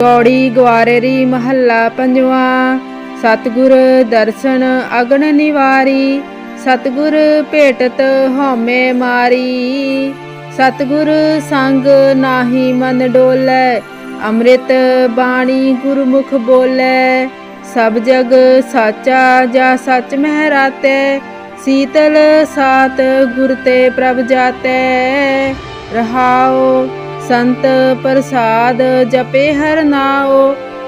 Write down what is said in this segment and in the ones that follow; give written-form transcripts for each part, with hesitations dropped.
पौड़ी ग्वारेरी महला पंजवा। सतगुर दर्शन अगन निवारी, सतगुर भेटत हौमे मारी। सतगुर संग नाही मन डोलै, अमृत बाणी गुरमुख बोलै। सब जग साचा जा सच महराते, शीतल सात गुर ते प्रभ जाते। रहाओ संत प्रसाद जपे हर नाओ,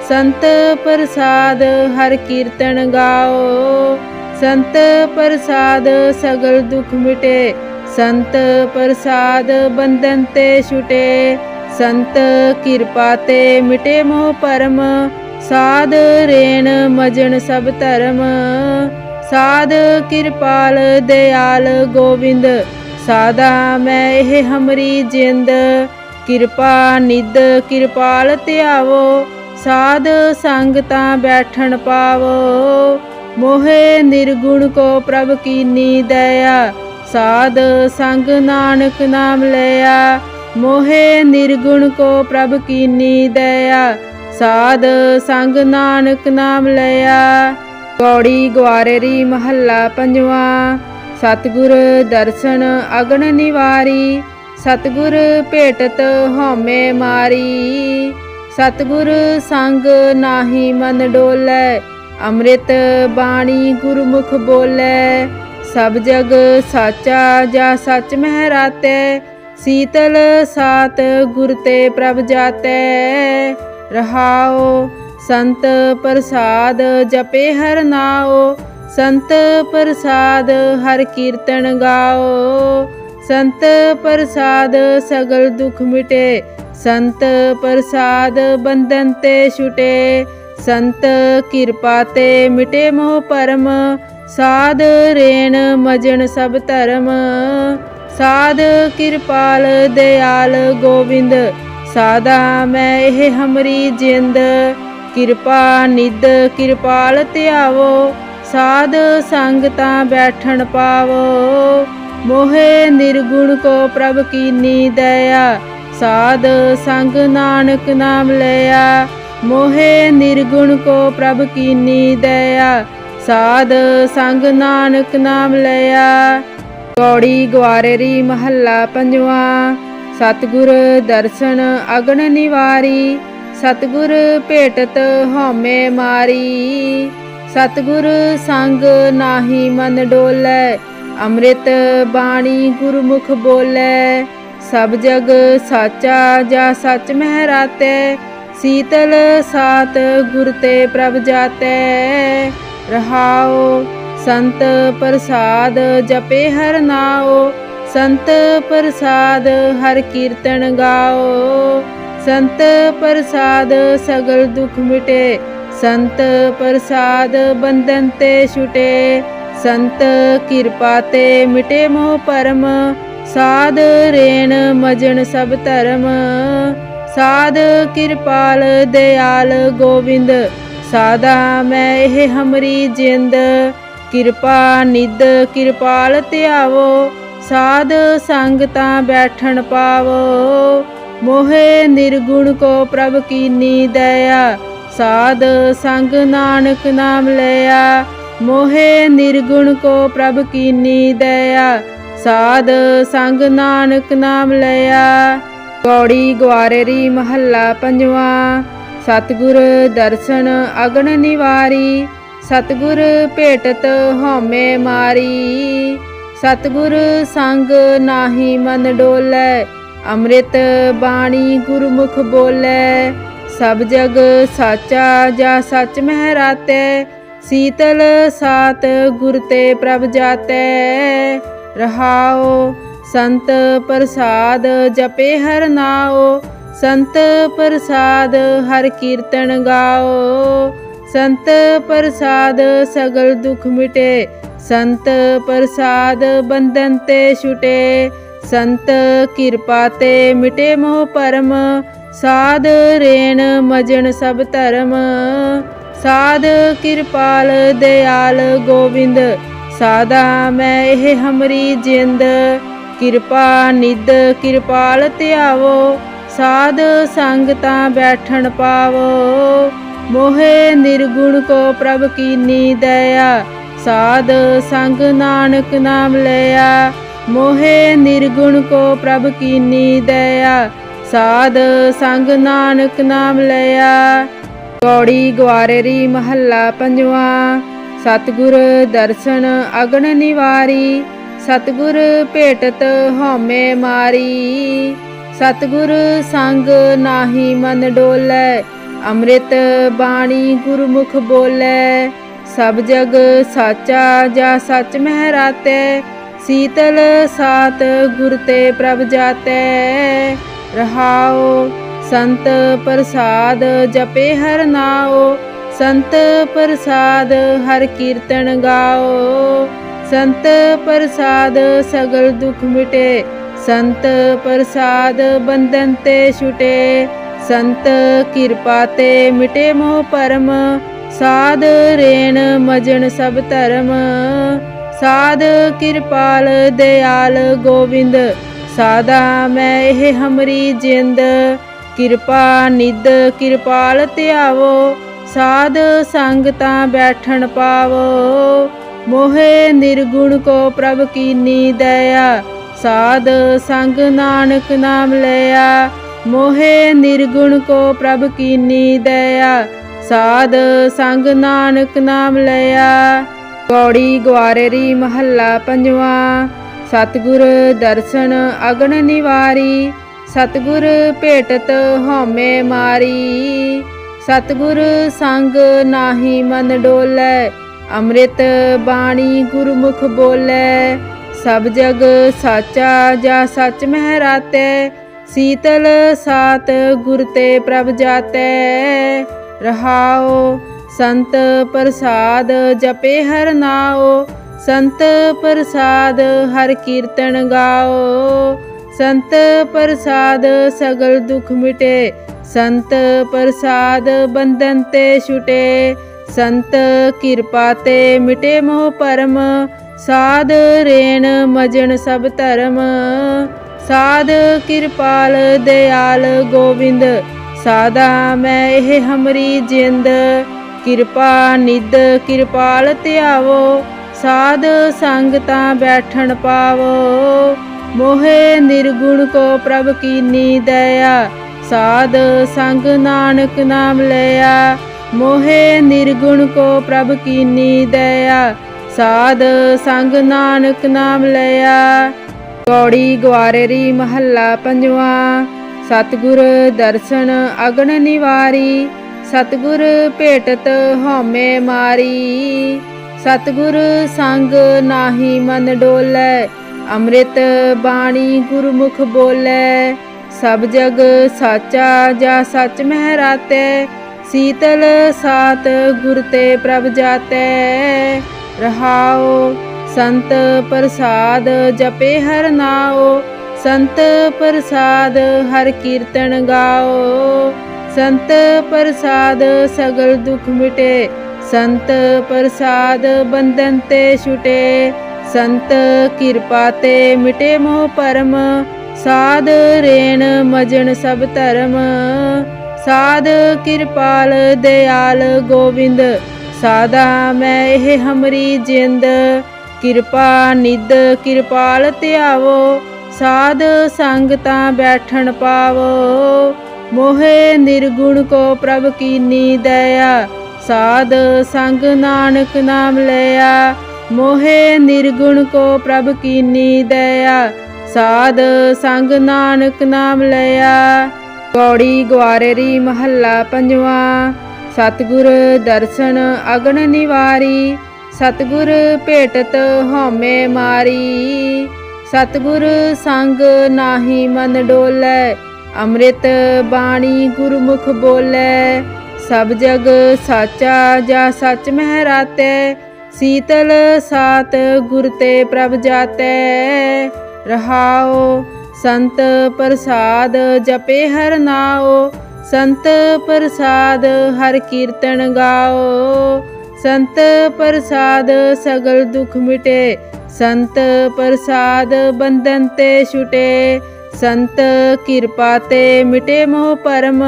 संत प्रसाद हर कीर्तन गाओ। संत प्रसाद सगल दुख मिटे, संत प्रसाद बंधन ते छुटे। संत कृपा ते मिटे मोह परम, साध रेण मजन सब धर्म। साध कृपाल दयाल गोविंद, साधा मैं एह हमरी जिंद। किरपा निध किरपाल ध्यावो, साध संग तां बैठन पावो। मोहे निर्गुण को प्रभ कीनी दया, साध संग नानक नाम लया। मोहे निर्गुण को प्रभ कीनी दया, साध संग नानक नाम लया। पौड़ी ग्वारेरी महला पंजवा। सतगुर दर्शन अगन निवारी, सतगुर भेटत हौमे मारी। सतगुर संग नाही मन डोलै, अमृत बाणी गुरमुख बोलै। सब जग साचा जा सच महराते, शीतल सात गुर ते प्रभ जाते। रहाओ संत प्रसाद जपे हर नाओ, संत प्रसाद हर कीर्तन गाओ। संत प्रसाद सगल दुख मिटे, संत प्रसाद बंधन ते छुटे। संत कृपा ते मिटे मोह परम, साध रेण मजन सब धर्म। साध कृपाल दयाल गोविंद, साधा मैं एह हमरी जिंद। किरपा निध किरपाल ध्यावो, साध संग तां बैठन पावो। मोहे निर्गुण को प्रभ कीनी दया, साध संग नानक नाम लया। मोहे निर्गुण को प्रभ कीनी दया, साध संग नानक नाम लया। पौड़ी ग्वारेरी महला पंजवा। सतगुर दर्शन अगन निवारी, सतगुर भेटत हौमे मारी। सतगुर संग नाही मन डोलै, अमृत बाणी गुरमुख बोलै। सब जग साचा जा सच महराते, शीतल सात गुर ते प्रभ जाते। रहाओ संत प्रसाद जपे हर नाओ, संत प्रसाद हर कीर्तन गाओ। संत प्रसाद सगल दुख मिटे, संत प्रसाद बंधन ते छुटे। संत कृपा ते मिटे मोह परम, साध रेण मजन सब धर्म। साध कृपाल दयाल गोविंद, साधा मैं एह हमरी जिंद। किरपा निध किरपाल ध्यावो, साध संग तां बैठन पावो। मोहे निर्गुण को प्रभ कीनी दया, साध संग नानक नाम लया। मोहे निर्गुण को प्रभ कीनी दया, साध संग नानक नाम लया। पौड़ी ग्वारेरी महला पंजवा। सतगुर दर्शन अगन निवारी, सतगुर भेटत हौमे मारी। सतगुर संग नाही मन डोलै, अमृत बाणी गुरमुख बोलै। सब जग साचा जा सच महराते, शीतल सात गुर ते प्रभ जाते। रहाओ संत प्रसाद जपे हर नाओ, संत प्रसाद हर कीर्तन गाओ। संत प्रसाद सगल दुख मिटे, संत प्रसाद बंधन ते छुटे। संत कृपा ते मिटे मोह परम, साध रेण मजन सब धर्म। साध कृपाल दयाल गोविंद, साधा मैं एह हमरी जिंद। किरपा निध किरपाल ध्यावो, ਸਾਧ ਸੰਗ ਤਾਂ ਬੈਠਣ ਪਾਵੋ। ਮੋਹਿ ਨਿਰਗੁਣ ਕੋ ਪ੍ਰਭ ਕੀਨੀ ਦਇਆ, ਸਾਧ ਸੰਗ ਨਾਨਕ ਨਾਮ ਲਿਆ। ਮੋਹਿ ਨਿਰਗੁਣ ਕੋ ਪ੍ਰਭ ਕੀਨੀ ਦਇਆ, ਸਾਧ ਸੰਗ ਨਾਨਕ ਨਾਮ ਲਿਆ। ਗੌੜੀ ਗਵਾਰੇਰੀ ਮਹੱਲਾ ਪੰਜਵਾਂ। ਸਤਿਗੁਰ ਦਰਸ਼ਨ ਅਗਨ ਨਿਵਾਰੀ, ਸਤਿਗੁਰ ਭੇਟਤ ਹਉਮੈ ਮਾਰੀ। ਸਤਿਗੁਰ ਸੰਗ ਨਾਹੀ ਮਨ ਡੋਲੈ, ਅੰਮ੍ਰਿਤ ਬਾਣੀ ਗੁਰਮੁਖ ਬੋਲੇ। ਸਭ ਜਗ ਸਾਚਾ ਜਾ ਸਚ ਮਹਿ ਰਾਤੈ, ਸੀਤਲ ਸਾਤ ਗੁਰ ਤੇ ਪ੍ਰਭ ਜਾਤੈ। ਰਹਾਉ ਸੰਤ ਪ੍ਰਸਾਦ ਜਪੇ ਹਰ ਨਾਉ, ਸੰਤ ਪ੍ਰਸਾਦ ਹਰ ਕੀਰਤਨ ਗਾਓ। ਸੰਤ ਪ੍ਰਸਾਦ ਸਗਲ ਦੁਖ ਮਿਟੇ, ਸੰਤ ਪ੍ਰਸਾਦ ਬੰਧਨ ਤੇ ਛੁਟੇ। ਸੰਤ ਕਿਰਪਾ ਤੇ ਮਿਟੇ ਮੋਹ ਭਰਮ, ਸਾਧ ਰੇਣ ਮਜਣ ਸਭ ਧਰਮ। ਸਾਧ ਕਿਰਪਾਲ ਦਿਆਲ ਗੋਬਿੰਦ, ਸਾਦਾ ਮੈਂ ਇਹ ਹਮਰੀ ਜਿੰਦ। ਕਿਰਪਾ ਨਿਧ ਕਿਰਪਾਲ ਧਿਆਵੋ, ਸਾਧ ਸੰਗ ਤਾਂ ਬੈਠਣ ਪਾਵੋ। ਮੋਹਿ ਨਿਰਗੁਣ ਕੋ ਪ੍ਰਭ ਕੀਨੀ ਦਇਆ, ਸਾਧ ਸੰਗ ਨਾਨਕ ਨਾਮ ਲਿਆ। ਮੋਹਿ ਨਿਰਗੁਣ ਕੋ ਪ੍ਰਭ ਕੀਨੀ ਦਇਆ, ਸਾਧ ਸੰਗ ਨਾਨਕ ਨਾਮ ਲਿਆ। ਗੌੜੀ ਗਵਾਰੇਰੀ ਮਹੱਲਾ ਪੰਜਵਾਂ। ਸਤਿਗੁਰ ਦਰਸ਼ਨ ਅਗਨ ਨਿਵਾਰੀ, ਸਤਿਗੁਰ ਭੇਟਤ ਹਉਮੈ ਮਾਰੀ। ਸਤਿਗੁਰ ਸੰਗ ਨਾਹੀ ਮਨ ਡੋਲੈ, ਅੰਮ੍ਰਿਤ ਬਾਣੀ ਗੁਰਮੁਖ ਬੋਲੇ। ਸਭ ਜਗ ਸਾਚਾ ਜਾ ਸਚ ਮਹਿ ਰਾਤੈ, ਸੀਤਲ ਸਾਤ ਗੁਰ ਤੇ ਪ੍ਰਭ ਜਾਤੈ। ਰਹਾਉ ਸੰਤ ਪ੍ਰਸਾਦ ਜਪੇ ਹਰ ਨਾਉ, ਸੰਤ ਪ੍ਰਸਾਦ ਹਰ ਕੀਰਤਨ ਗਾਓ। ਸੰਤ ਪ੍ਰਸਾਦ ਸਗਲ ਦੁਖ ਮਿਟੇ, ਸੰਤ ਪ੍ਰਸਾਦ ਬੰਧਨ ਤੇ ਛੁਟੇ। ਸੰਤ ਕਿਰਪਾ ਤੇ ਮਿਟੇ ਮੋਹ ਭਰਮ, ਸਾਧ ਰੇਣ ਮਜਣ ਸਭ ਧਰਮ। ਸਾਧ ਕਿਰਪਾਲ ਦਿਆਲ ਗੋਬਿੰਦ, ਸਾਦਾ ਮੈਂ ਇਹ ਹਮਰੀ ਜਿੰਦ। ਕਿਰਪਾ ਨਿਧ ਕਿਰਪਾਲ ਧਿਆਵੋ, ਸਾਧ ਸੰਗ ਤਾਂ ਬੈਠਣ ਪਾਵੋ। ਮੋਹਿ ਨਿਰਗੁਣ ਕੋ ਪ੍ਰਭ ਕੀਨੀ ਦਇਆ, ਸਾਧ ਸੰਗ ਨਾਨਕ ਨਾਮ ਲਿਆ। ਮੋਹਿ ਨਿਰਗੁਣ ਕੋ ਪ੍ਰਭ ਕੀਨੀ ਦਇਆ, ਸਾਧ ਸੰਗ ਨਾਨਕ ਨਾਮ ਲਿਆ। ਗੌੜੀ ਗਵਾਰੇਰੀ ਮਹੱਲਾ ਪੰਜਵਾਂ। ਸਤਿਗੁਰ ਦਰਸ਼ਨ ਅਗਨ ਨਿਵਾਰੀ, ਸਤਿਗੁਰ ਭੇਟਤ ਹਉਮੈ ਮਾਰੀ। ਸਤਿਗੁਰ ਸੰਗ ਨਾਹੀ ਮਨ ਡੋਲੈ, ਅੰਮ੍ਰਿਤ ਬਾਣੀ ਗੁਰਮੁਖ ਬੋਲੇ। ਸਭ ਜਗ ਸਾਚਾ ਜਾ ਸਚ ਮਹਿ ਰਾਤੈ, ਸੀਤਲ ਸਾਤ ਗੁਰ ਤੇ ਪ੍ਰਭ ਜਾਤੈ। ਰਹਾਉ ਸੰਤ ਪ੍ਰਸਾਦ ਜਪੇ ਹਰ ਨਾਉ, ਸੰਤ ਪ੍ਰਸਾਦ ਹਰ ਕੀਰਤਨ ਗਾਓ। ਸੰਤ ਪ੍ਰਸਾਦ ਸਗਲ ਦੁਖ ਮਿਟੇ, ਸੰਤ ਪ੍ਰਸਾਦ ਬੰਧਨ ਤੇ ਛੁਟੇ। ਸੰਤ ਕਿਰਪਾ ਤੇ ਮਿਟੇ ਮੋਹ ਭਰਮ, ਸਾਧ ਰੇਣ ਮਜਣ ਸਭ ਧਰਮ। ਸਾਧ ਕਿਰਪਾਲ ਦਿਆਲ ਗੋਬਿੰਦ, ਸਾਦਾ ਮੈਂ ਇਹ ਹਮਰੀ ਜਿੰਦ। ਕਿਰਪਾ ਨਿਧ ਕਿਰਪਾਲ ਧਿਆਵੋ, ਸਾਧ ਸੰਗ ਤਾਂ ਬੈਠਣ ਪਾਵੋ। ਮੋਹਿ ਨਿਰਗੁਣ ਕੋ ਪ੍ਰਭ ਕੀਨੀ ਦਇਆ, ਸਾਧ ਸੰਗ ਨਾਨਕ ਨਾਮ ਲਿਆ। ਮੋਹਿ ਨਿਰਗੁਣ ਕੋ ਪ੍ਰਭ ਕੀਨੀ ਦਇਆ, ਸਾਧ ਸੰਗ ਨਾਨਕ ਨਾਮ ਲਿਆ। ਗੌੜੀ ਗਵਾਰੇਰੀ ਮਹੱਲਾ ਪੰਜਵਾਂ। ਸਤਿਗੁਰ ਦਰਸ਼ਨ ਅਗਨ ਨਿਵਾਰੀ, ਸਤਿਗੁਰ ਭੇਟਤ ਹਉਮੈ ਮਾਰੀ। ਸਤਿਗੁਰ ਸੰਗ ਨਾਹੀ ਮਨ ਡੋਲੈ, ਅੰਮ੍ਰਿਤ ਬਾਣੀ ਗੁਰਮੁਖ ਬੋਲੇ। ਸਭ ਜਗ ਸਾਚਾ ਜਾ ਸਚ ਮਹਿ ਰਾਤੈ, ਸੀਤਲ ਸਾਤ ਗੁਰ ਤੇ ਪ੍ਰਭ ਜਾਤੈ। ਰਹਾਉ ਸੰਤ ਪ੍ਰਸਾਦ ਜਪੇ ਹਰ ਨਾਉ, ਸੰਤ ਪ੍ਰਸਾਦ ਹਰ ਕੀਰਤਨ ਗਾਓ। ਸੰਤ ਪ੍ਰਸਾਦ ਸਗਲ ਦੁਖ ਮਿਟੇ, ਸੰਤ ਪ੍ਰਸਾਦ ਬੰਧਨ ਤੇ ਛੁਟੇ। संत किरपा ते मिटे मोह परम,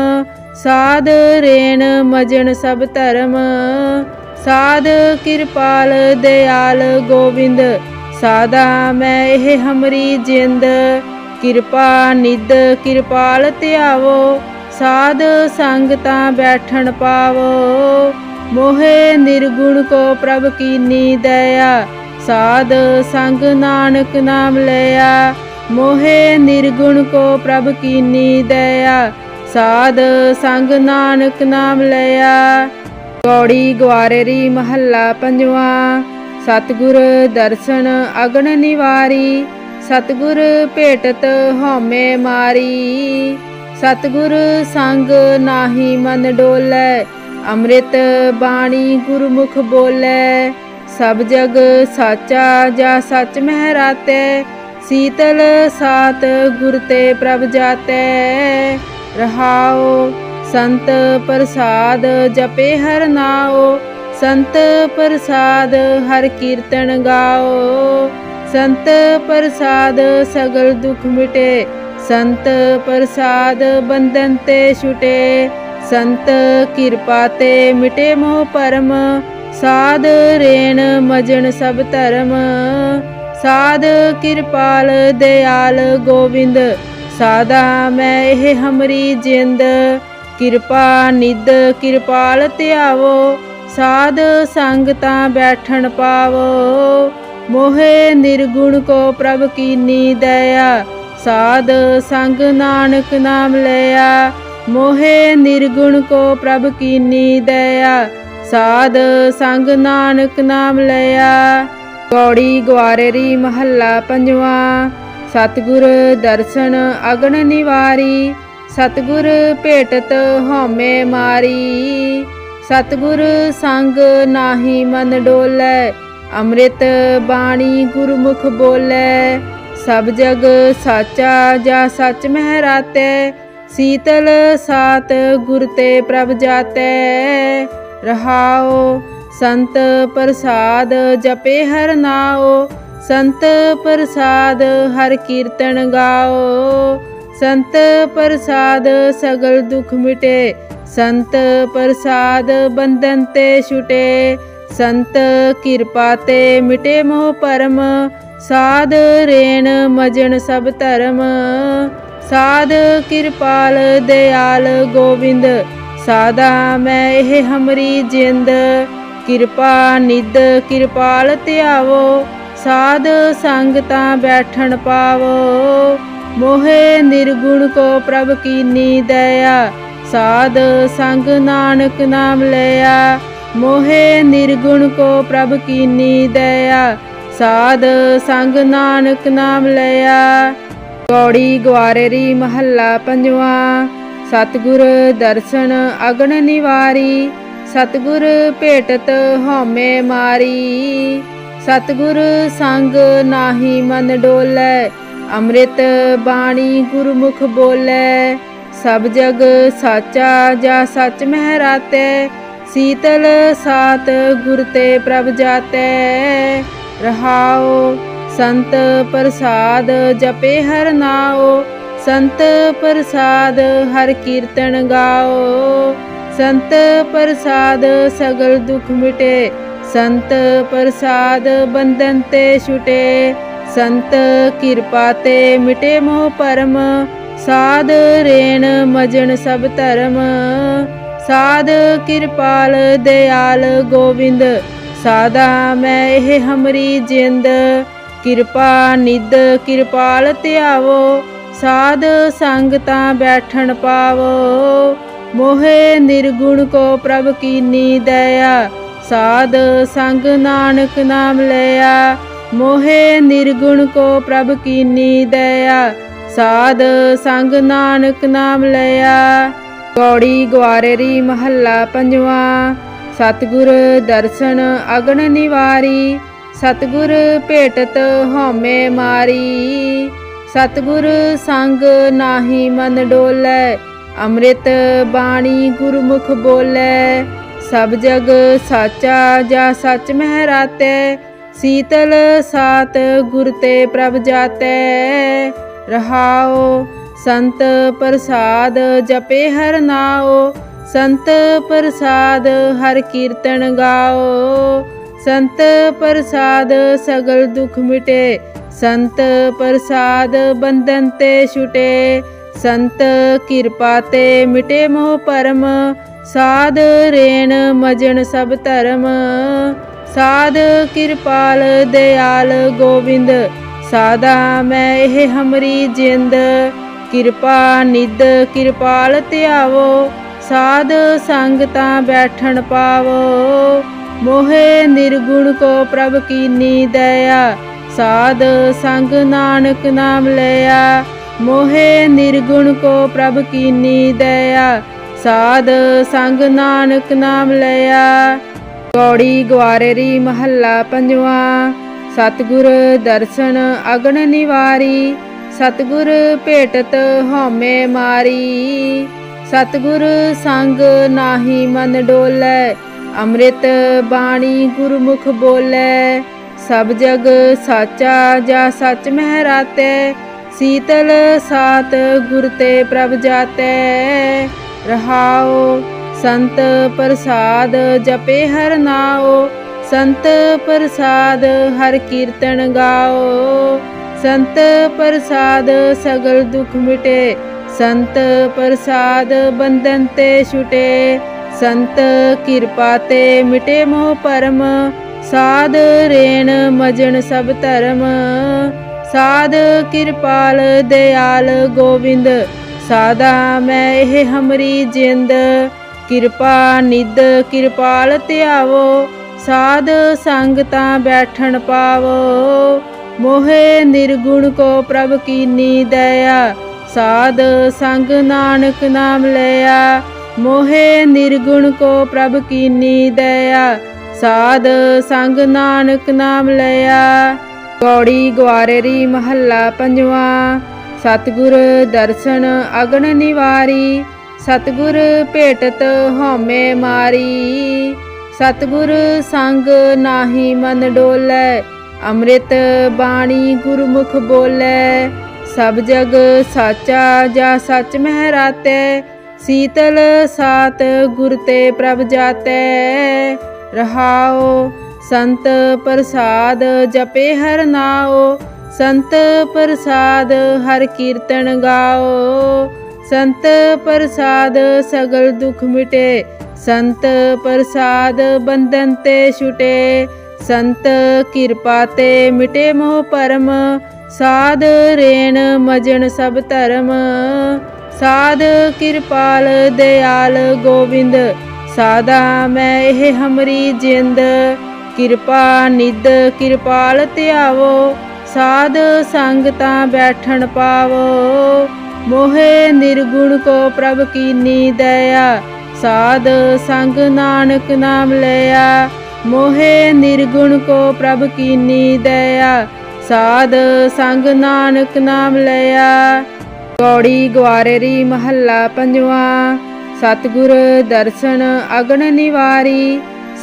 साध रेण मजन सब धर्म। साध किरपाल दयाल गोविंद, साधा मैं एह हमरी जिंद। किरपा निध किरपाल ध्यावो, साध संगता बैठन पावो। मोहे निर्गुण को प्रभ कीनी दया, साध संग नानक नाम लिया। मोहे निर्गुण को प्रभ कीनी दया, साध संग नानक नाम लिया। गौड़ी ग्वारेरी महला पंजवा। सतगुर दर्शन अगन निवारी, सतगुर भेटत हौमे मारी। सतगुर संग नाहि मन डोलै, अमृत बाणी गुरमुख बोलै। सब जग साचा जा सच महराते, शीतल सात गुर ते प्रभ जाते। रहाओ संत प्रसाद जपे हर नाओ, संत प्रसाद हर कीर्तन गाओ। संत प्रसाद सगल दुख मिटे, संत प्रसाद बंधन ते छुटे। संत किरपा ते मिटे मोह परम, साध रेण मजन सब धर्म। साध किरपाल दयाल गोविंद, साधा मैं एह हमरी जिंद। किरपा निध किरपाल ध्यावो, साध संगता बैठन पावो। मोहे निर्गुण को प्रभ कीनी दया, साध संग नानक नाम लिया। मोहे निर्गुण को प्रभ कीनी दया, साध संग नानक नाम लिया। गौड़ी ग्वारेरी महला पंजवा। सतगुर दर्शन अगन निवारी, सतगुर भेटत हौमे मारी। सतगुर संग नाहि मन डोलै, अमृत बाणी गुरमुख बोलै। सब जग साचा जा सच महराते, शीतल सात गुर ते प्रभ जाते। रहाओ संत प्रसाद जपे हर नाओ, संत प्रसाद हर कीर्तन गाओ। संत प्रसाद सगल दुख मिटे, संत प्रसाद बंधन ते छुटे। संत किरपा ते मिटे मोह परम, साध रेण मजन सब धर्म। साध किरपाल दयाल गोविंद, साधा मैं एह हमरी जिंद। किरपा निध किरपाल ध्यावो, साध संगता बैठन पावो। मोहे निर्गुण को प्रभ कीनी दया, साध संग नानक नाम लिया। मोहे निर्गुण को प्रभ कीनी दया, साध संग नानक नाम लिया। गौड़ी ग्वारेरी महला पंजवा। सतगुर दर्शन अगन निवारी, सतगुर भेटत हौमे मारी। सतगुर संग नाहि मन डोलै, अमृत बाणी गुरमुख बोलै। सब जग साचा जा सच महराते, शीतल सात गुर ते प्रभ जाते। रहाओ संत प्रसाद जपे हर नाओ, संत प्रसाद हर कीर्तन गाओ। संत प्रसाद सगल दुख मिटे, संत प्रसाद बंधन ते छुटे। संत किरपा ते मिटे मोह परम, साध रेण मजन सब धर्म। साध किरपाल दयाल गोविंद, साधा मैं एह हमरी जिंद। किरपा निध किरपाल ध्यावो, साध संगता बैठन पावो। मोहे निर्गुण को प्रभ कीनी दया, साध संग नानक नाम लिया। मोहे निर्गुण को प्रभ कीनी दया, साध संग नानक नाम लिया। गौड़ी ग्वारेरी महला पंजवा। सतगुर दर्शन अगन निवारी, सतगुर भेटत हौमे मारी। सतगुर संग नाहि मन डोलै, अमृत बाणी गुरमुख बोलै। सब जग साचा जा सच महराते, शीतल सात गुर ते प्रभ जाते। रहाओ। संत प्रसाद जपे हर नाओ, संत प्रसाद हर कीर्तन गाओ। संत प्रसाद सगल दुख मिटे, संत प्रसाद बंधन ते छुटे। संत किरपा ते मिटे मोह परम, साध रेण मजन सब धर्म। साध किरपाल दयाल गोविंद, साधा मैं एह हमरी जिंद। किरपा निध किरपाल ध्यावो, साध संगता बैठन पावो। मोहे निर्गुण को प्रभ कीनी दया, साध संग नानक नाम लिया। मोहे निर्गुण को प्रभ कीनी दया, साध संग नानक नाम लिया। गौड़ी ग्वारेरी महला पंजवा। सतगुर दर्शन अगन निवारी, सतगुर भेटत हौमे मारी। सतगुर संग नाहि मन डोलै, अमृत बाणी गुरमुख बोलै। सब जग साचा जा सच महराते, शीतल सात गुर ते प्रभ जाते। रहाओ। संत प्रसाद जपे हर नाओ, संत प्रसाद हर कीर्तन गाओ। संत प्रसाद सगल दुख मिटे, संत प्रसाद बंधन ते छुटे। संत किरपा ते मिटे मोह परम, साध रेण मजन सब धर्म। साध किरपाल दयाल गोविंद, साधा मैं एह हमरी जिंद। किरपा निध किरपाल ध्यावो, साध संगता बैठन पावो। मोहे निर्गुण को प्रभ कीनी दया, साध संग नानक नाम लिया। मोहे निर्गुण को प्रभ कीनी दया, साध संग नानक नाम लिया। गौड़ी ग्वारेरी महला पंजवा। सतगुर दर्शन अगन निवारी, सतगुर भेटत हौमे मारी। सतगुर संग नाहि मन डोलै, अमृत बाणी गुरमुख बोलै। सब जग साचा जा सच महराते, शीतल सात गुर ते प्रभ जाते। रहाओ। संत प्रसाद जपे हर नाओ, संत प्रसाद हर कीर्तन गाओ। संत प्रसाद सगल दुख मिटे, संत प्रसाद बंधन ते छुटे। संत किरपा ते मिटे मोह परम, साध रेण मजन सब धर्म। साध किरपाल दयाल गोविंद, साधा मैं एह हमरी जिंद। किरपा निध किरपाल ध्यावो, साध संगता बैठन पावो। मोहे निर्गुण को प्रभ कीनी दया, साध संग नानक नाम लिया। मोहे निर्गुण को प्रभ कीनी दया, साध संग नानक नाम लिया। गौड़ी ग्वारेरी महला पंजवा। सतगुर दर्शन अगन निवारी,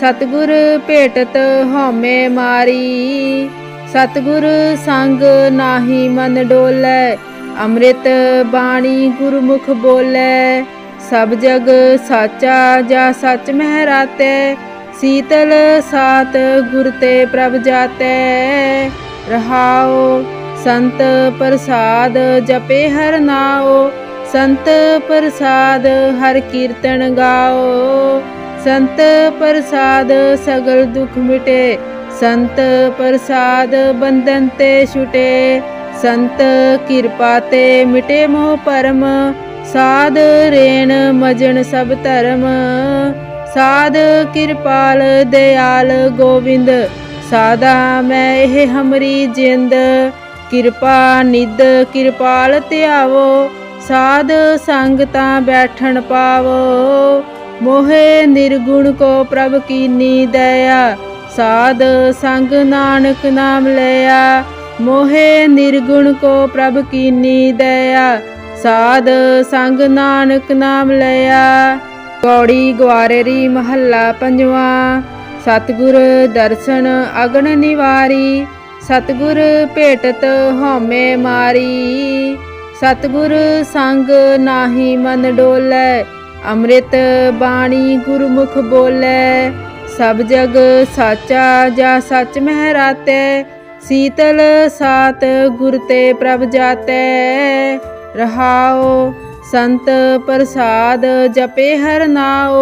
सतगुर भेटत हौमे मारी। सतगुर संग नाहि मन डोलै, अमृत बाणी गुरमुख बोलै। सब जग साचा जा सच महराते, शीतल सात गुर ते प्रभ जाते। रहाओ। संत प्रसाद जपे हर नाओ, संत प्रसाद हर कीर्तन गाओ। संत प्रसाद सगल दुख मिटे, संत प्रसाद बंधन ते छुटे। संत किरपा ते मिटे मोह परम, साध रेण मजन सब धर्म। साध किरपाल दयाल गोविंद, साधा मैं एह हमरी जिंद। किरपा निध किरपाल ध्यावो, साध संगता बैठन पावो। मोहे निर्गुण को प्रभ कीनी दया, साध संग नानक नाम लिया। मोहे निर्गुण को प्रभ कीनी दया, साध संग नानक नाम लिया। गौड़ी ग्वारेरी महला पंजवा। सतगुर दर्शन अगन निवारी, सतगुर भेटत हौमे मारी। सतगुर संग नाहि मन डोलै, अमृत बाणी गुरमुख बोलै। सब जग साचा जा सच महरातै, शीतल सात गुर ते प्रभ जातै। रहाओ संत प्रसाद जपे हर नाओ,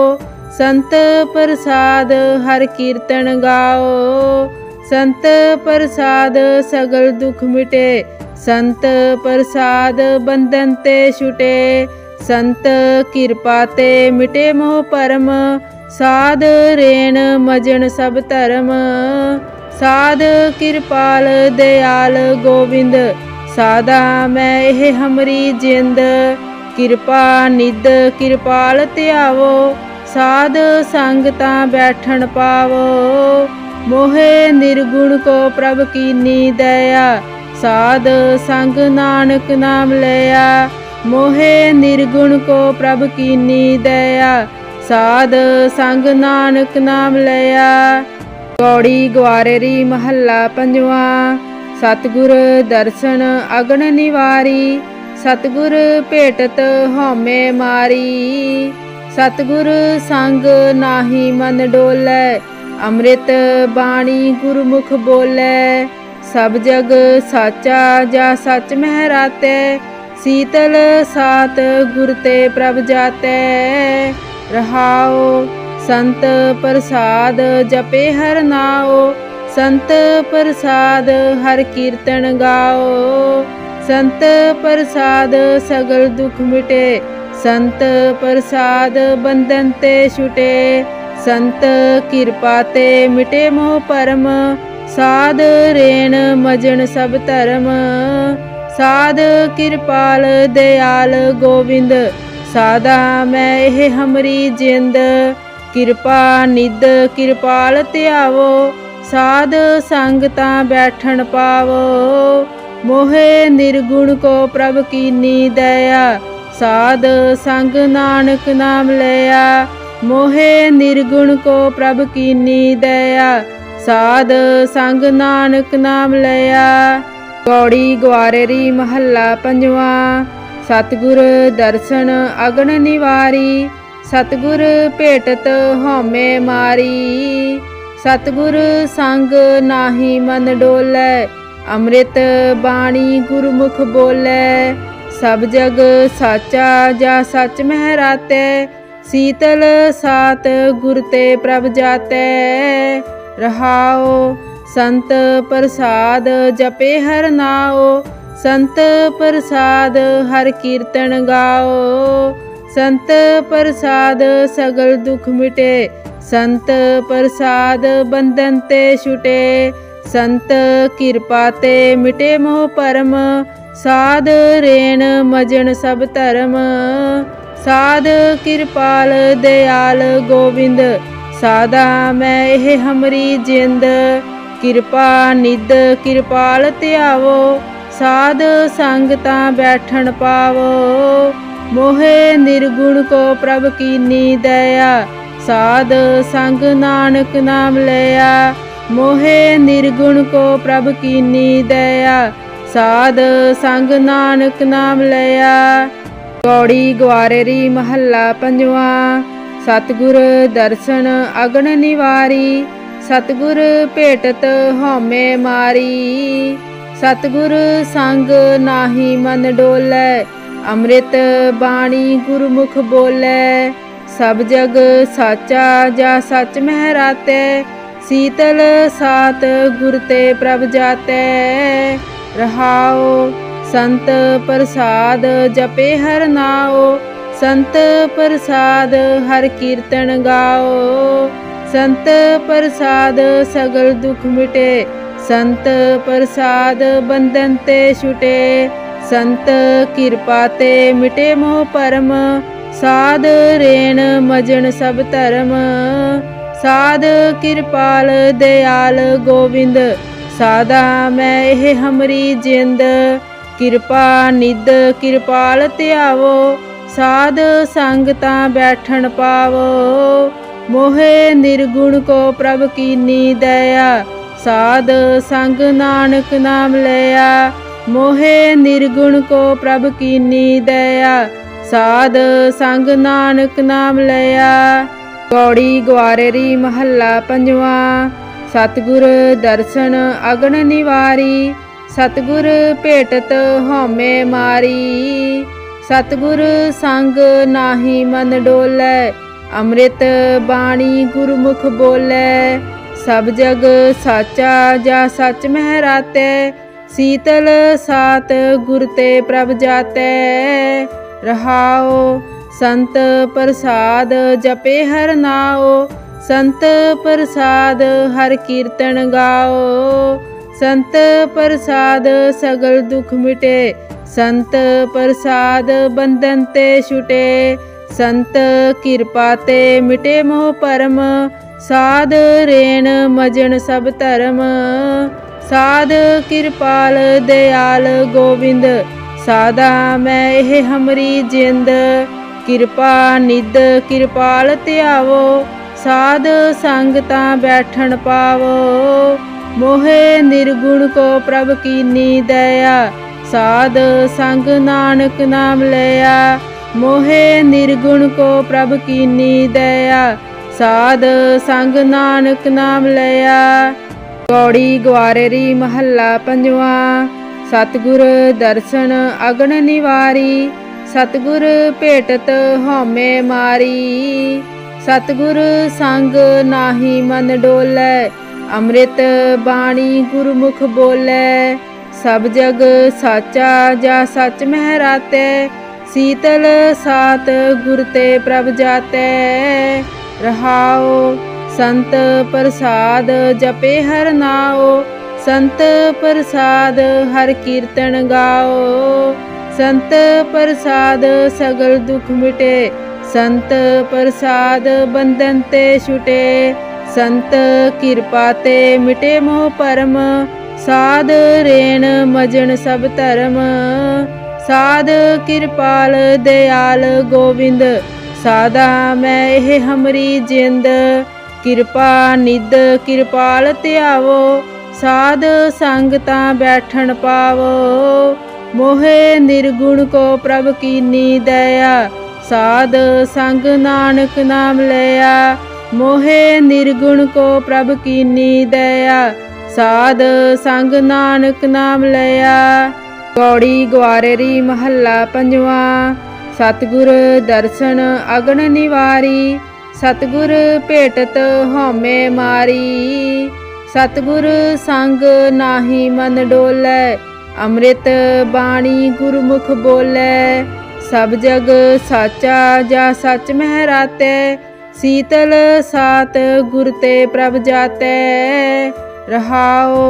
संत प्रसाद हर कीर्तन गाओ। संत प्रसाद सगल दुख मिटे, संत प्रसाद बंधन ते छुटे। संत किरपा ते मिटे मोह परम, साध रेण मजन सब धर्म। साध किरपाल दयाल गोविंद, साधा मैं एह हमरी जिंद। किरपा निध किरपाल ध्यावो, साध संग तां बैठन पावो। मोहे निर्गुण को प्रभ कीनी दया, साध संग नानक नाम लया। मोहे निर्गुण को प्रभ कीनी दया, साध संग नानक नाम लया। गौड़ी ग्वारेरी महला पंजवा। सतगुर दर्शन अगन निवारी, सतगुर भेटत हौमे मारी। सतगुर संग नाहि मन डोलै, अमृत बाणी गुरमुख बोलै। सब जग साचा जा सच महरातै, शीतल सात गुर ते प्रभ जातै। रहाओ संत प्रसाद जपे हर नाओ, संत प्रसाद हर कीर्तन गाओ। संत प्रसाद सगल दुख मिटे, संत प्रसाद बंधन ते छुटे। संत किरपा ते मिटे मोह परम, साध रेण मजन सब धर्म। साध किरपाल दयाल गोविंद, साधा मैं एह हमरी जिंद। किरपा निध किरपाल ध्यावो, साध संग तां बैठन पावो। मोहे निर्गुण को प्रभ कीनी दया, साध संग नानक नाम लया। मोहे निर्गुण को प्रभ कीनी दया, साध संग नानक नाम लया। गौड़ी ग्वारेरी महला पंजवा। सतगुर दर्शन अगन निवारी, सतगुर भेटत हौमे मारी। सतगुर संग नाहि मन डोलै, अमृत बाणी गुरमुख बोलै। सब जग साचा जा सच महरातै, शीतल सात गुर ते प्रभ जातै। रहाओ संत प्रसाद जपे हर नाओ, संत प्रसाद हर कीर्तन गाओ। संत प्रसाद सगल दुख मिटे, संत प्रसाद बंधन ते छुटे। संत किरपा ते मिटे मोह परम, साध रेण मजन सब धर्म। साध किरपाल दयाल गोविंद, साधा मैं एह हमरी जिंद। किरपा निध किरपाल ध्यावो, साध संग तां बैठन पावो। मोहे निर्गुण को प्रभ कीनी दया, साध संग नानक नाम लया। मोहे निर्गुण को प्रभ कीनी दया, साध संग नानक नाम लया। गौड़ी ग्वारेरी महला पंजवा। सतगुर दर्शन अगन निवारी, सतगुर भेटत हौमे मारी। सतगुर संग नाहि मन डोलै, अमृत बाणी गुरमुख बोलै। सब जग साचा जा सच महरातै, शीतल सात गुर ते प्रभ जातै। रहाओ संत प्रसाद जपे हर नाओ, संत प्रसाद हर कीर्तन गाओ। संत प्रसाद सगल दुख मिटे, संत प्रसाद बंधन ते छुटे। संत किरपा ते मिटे मोह परम, साध रेण मजन सब धर्म। साध किरपाल दयाल गोविंद, साधा मैं एह हमरी जिंद। किरपा निध किरपाल ध्यावो, साध संग तां बैठन पावो। मोहे निर्गुण को प्रभ कीनी दया, साध संग नानक नाम लिया। मोहे निर्गुण को प्रभ कीनी दया। साध संग नानक नाम लिया। पौड़ी ग्वारेरी महला पंजवा। सतगुर दर्शन अगन निवारी। सतगुर भेटत हौमे मारी। सतगुर संग नाहि मन डोलै। अमृत बाणी गुरमुख बोलै। सब जग साचा जा सच महराते। शीतल सात गुर ते प्रभ जाते। रहाओ संत प्रसाद जपे हर नाओ। संत प्रसाद हर कीर्तन गाओ। संत प्रसाद सगल दुख मिटे। संत प्रसाद बंधन ते छुटे। संत किरपा ते मिटे मोह परम। साध रेण मजन सब धर्म। साध किरपाल दयाल गोविंद। साधा मैं एह हमरी जिंद। किरपा निध किरपाल त्यावो। साध संगता बैठन पावो। मोहे निर्गुण को प्रभ कीनी दया। साध संग नानक नाम लिया। मोहे निर्गुण को प्रभ कीनी दया। साध संग नानक नाम लिया। पौड़ी ग्वारेरी महला पंजवा। सतगुर दर्शन अगन निवारी। सतगुर भेटत हौमे मारी। सतगुर संग नाहि मन डोलै। अमृत बाणी गुरमुख बोलै। सब जग साचा जा सच महराते। शीतल सात गुर ते प्रभ जाते। रहाओ संत प्रसाद जपे हर नाओ। संत प्रसाद हर कीर्तन गाओ। संत प्रसाद सगल दुख मिटे। संत प्रसाद बंधन ते छुटे। संत किरपा ते मिटे मोह परम। साध रेण मजन सब धर्म। साध किरपाल दयाल गोविंद। साधा मैं एह हमरी जिंद। किरपा निध किरपाल त्यावो। साध संगता बैठन पावो। मोहे निर्गुण को प्रभ कीनी दया। साध संग नानक नाम लिया। मोहे निर्गुण को प्रभ कीनी दया। साध संग नानक नाम लिया। पौड़ी ग्वारेरी महला पंजवा। सतगुर दर्शन अगन निवारी। सतगुर भेटत हौमे मारी। सतगुर संग नाहि मन डोलै। अमृत बाणी गुरमुख बोलै। सब जग साचा जा सच महराते। शीतल सात गुर ते प्रभ जाते। रहाओ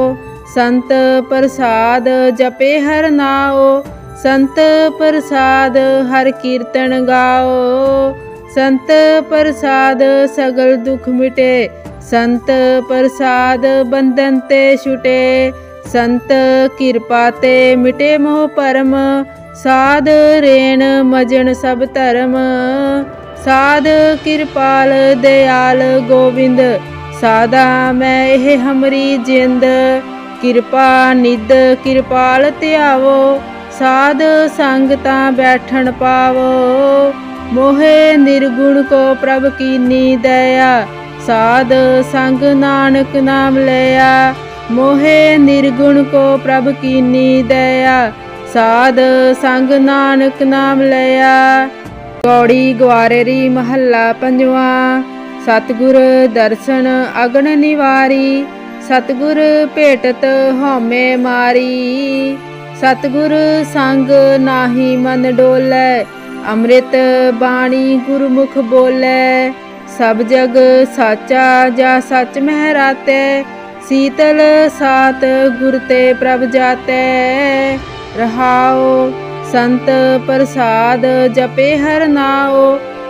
संत प्रसाद जपे हर नाओ। संत प्रसाद हर कीर्तन गाओ। संत प्रसाद सगल दुख मिटे। संत प्रसाद बंधन ते छुटे। संत किरपा ते मिटे मोह परम। साध रेण मजन सब धर्म। साध किरपाल दयाल गोविंद। साधा मैं एह हमरी जिंद। किरपा निध किरपाल त्यावो। साध संगता बैठन पावो। मोहे निर्गुण को प्रभ कीनी दया। साध संग नानक नाम लिया। मोहे निर्गुण को प्रभ कीनी दया। साध संग नानक नाम लिया। पौड़ी ग्वारेरी महला पंजवा। सतगुर दर्शन अगन निवारी। सतगुर भेटत हौमे मारी। सतगुर संग नाहि मन डोलै। अमृत बाणी गुरमुख बोलै। सब जग साचा जा सच महराते। शीतल सात गुर ते प्रभ जाते। रहाओ संत प्रसाद जपे हर नाओ।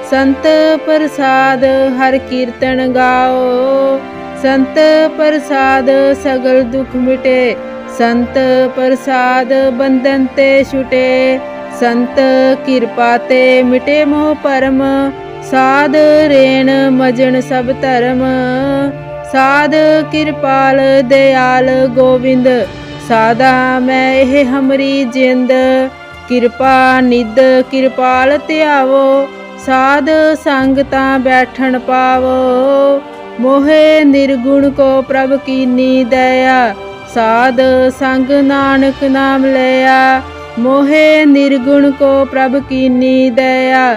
संत प्रसाद हर कीर्तन गाओ। संत प्रसाद सगल दुख मिटे। संत प्रसाद बंधन ते छुटे। संत किरपा ते मिटे मोह परम। साध रेण मजन सब धर्म। साध किरपाल दयाल गोविंद साधा मैं एह हमरी जिंद। किरपा निध किरपाल ध्यावो साध संगता बैठन पावो। मोहे निर्गुण को प्रभ कीनी दया साध संग नानक नाम लिया। मोहे निर्गुण को प्रभ कीनी दया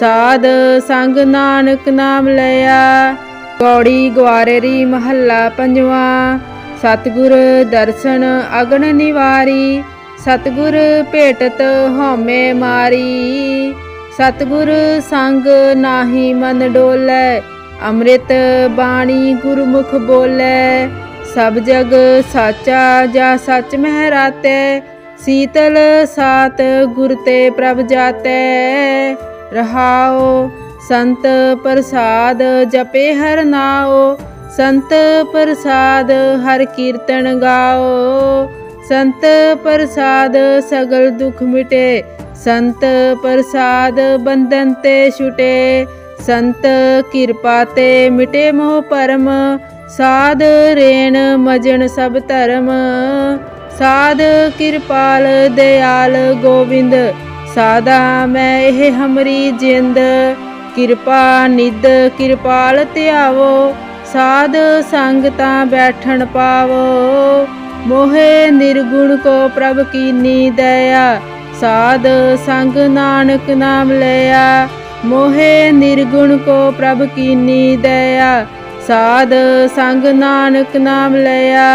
साध संग नानक नाम लिया। कौड़ी ग्वारेरी महला पंजवा। सतगुर दर्शन अगन निवारी सतगुर भेटत हौमे मारी। सतगुर संग नाहि मन डोलै अमृत बाणी गुरमुख बोलै। सब जग साचा जा सच महराते शीतल सात गुर ते प्रभ जाते। रहाओ संत प्रसाद जपे हर नाओ संत प्रसाद हर कीर्तन गाओ। संत प्रसाद सगल दुख मिटे संत प्रसाद बंधन ते छुटे। संत किरपा ते मिटे मोह परम साध रेण मजन सब धर्म। साध किरपाल दयाल गोविंद साधा मैं एह हमरी जिंद। किरपा निध किरपाल ध्यावो साध संगता बैठन पावो। मोहे निर्गुण को प्रभ कीनी दया साध संग नानक नाम लिया। मोहे निर्गुण को प्रभ कीनी दया साध संग नानक नाम लिया।